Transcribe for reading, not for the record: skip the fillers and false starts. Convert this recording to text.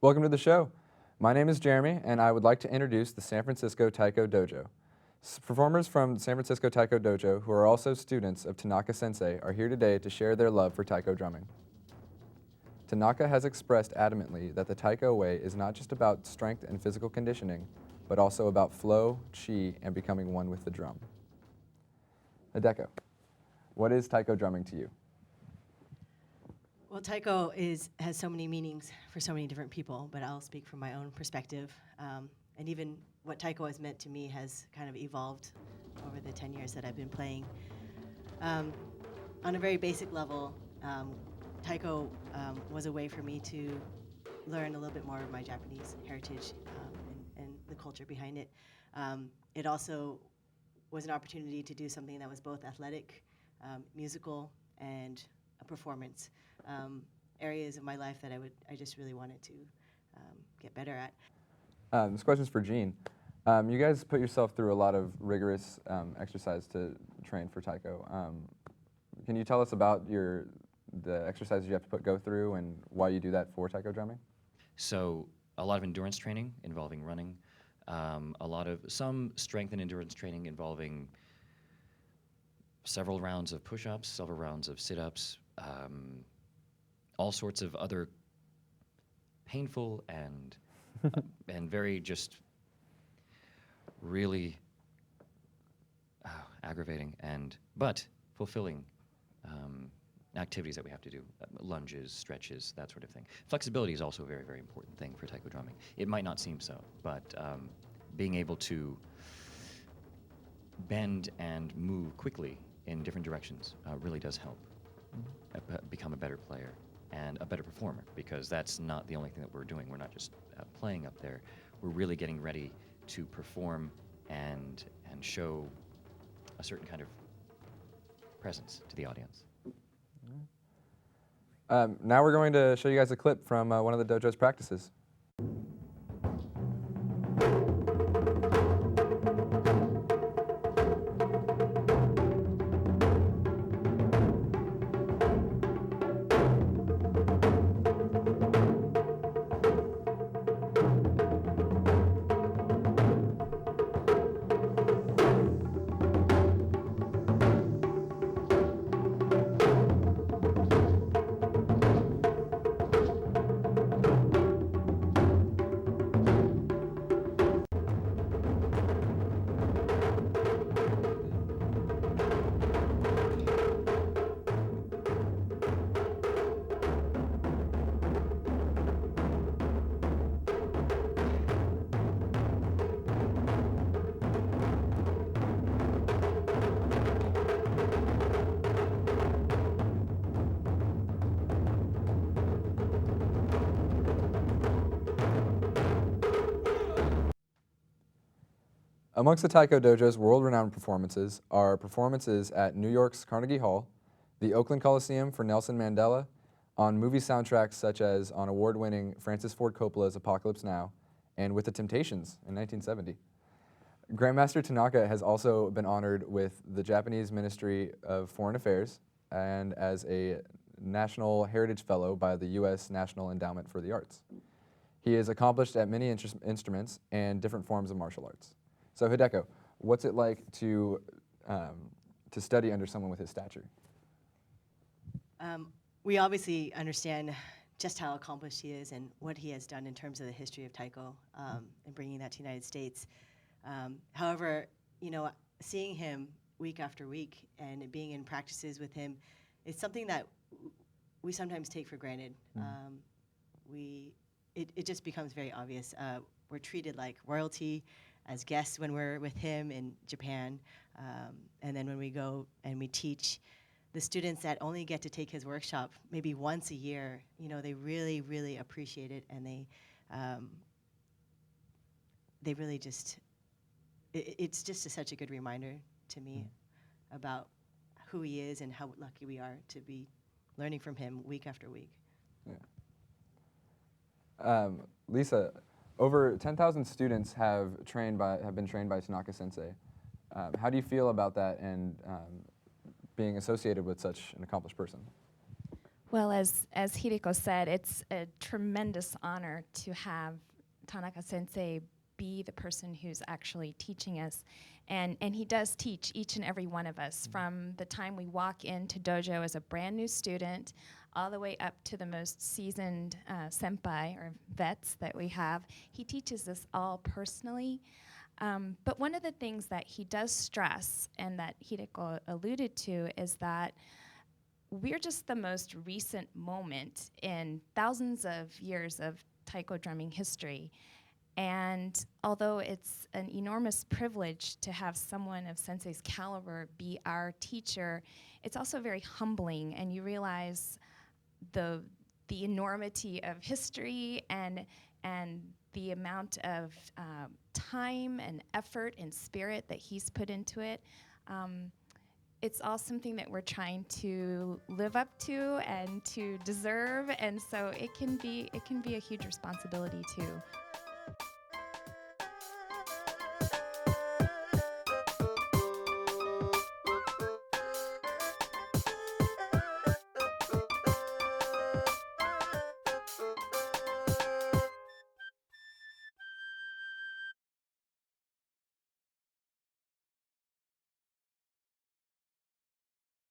Welcome to the show. My name is Jeremy, and I would like to introduce the San Francisco Taiko Dojo. Performers from San Francisco Taiko Dojo, who are also students of Tanaka Sensei, are here today to share their love for taiko drumming. Tanaka has expressed adamantly that the taiko way is not just about strength and physical conditioning, but also about flow, chi, and becoming one with the drum. Hideko, what is taiko drumming to you? Well, taiko has so many meanings for so many different people, but I'll speak from my own perspective. And even what taiko has meant to me has kind of evolved over the 10 years that I've been playing. On a very basic level, taiko was a way for me to learn a little bit more of my Japanese heritage and the culture behind it. It also was an opportunity to do something that was both athletic, musical, and a performance. Areas of my life that I just really wanted to get better at. This question's for Jean. You guys put yourself through a lot of rigorous exercise to train for taiko. Can you tell us about the exercises you have to go through and why you do that for taiko drumming? So a lot of endurance training involving running, some strength and endurance training involving several rounds of push-ups, several rounds of sit-ups, all sorts of other painful and and very just really aggravating but fulfilling activities that we have to do, lunges, stretches, that sort of thing. Flexibility is also a very, very important thing for taiko drumming. It might not seem so, but being able to bend and move quickly in different directions really does help become a better player and a better performer, because that's not the only thing that we're doing. We're not just playing up there. We're really getting ready to perform and show a certain kind of presence to the audience. Now we're going to show you guys a clip from one of the dojo's practices. Amongst the Taiko Dojo's world-renowned performances are performances at New York's Carnegie Hall, the Oakland Coliseum for Nelson Mandela, on movie soundtracks such as on award-winning Francis Ford Coppola's Apocalypse Now, and with The Temptations in 1970. Grandmaster Tanaka has also been honored with the Japanese Ministry of Foreign Affairs and as a National Heritage Fellow by the U.S. National Endowment for the Arts. He is accomplished at many instruments and different forms of martial arts. So Hideko, what's it like to study under someone with his stature? We obviously understand just how accomplished he is and what he has done in terms of the history of taiko and bringing that to the United States. However, seeing him week after week and being in practices with him, it's something that we sometimes take for granted. It just becomes very obvious. We're treated like royalty as guests when we're with him in Japan, and then when we go and we teach the students that only get to take his workshop maybe once a year, they really, really appreciate it, and they really just, it's just such a good reminder to me about who he is and how lucky we are to be learning from him week after week. Yeah. Lisa, over 10,000 students have been trained by Tanaka Sensei. How do you feel about that and being associated with such an accomplished person? Well, as Hiriko said, it's a tremendous honor to have Tanaka Sensei be the person who's actually teaching us. And he does teach each and every one of us from the time we walk into dojo as a brand new student all the way up to the most seasoned senpai or vets that we have. He teaches us all personally. But one of the things that he does stress and that Hiriko alluded to is that we're just the most recent moment in thousands of years of taiko drumming history. And although it's an enormous privilege to have someone of Sensei's caliber be our teacher, it's also very humbling, and you realize the enormity of history and the amount of time and effort and spirit that he's put into it. It's all something that we're trying to live up to and to deserve, and so it can be a huge responsibility to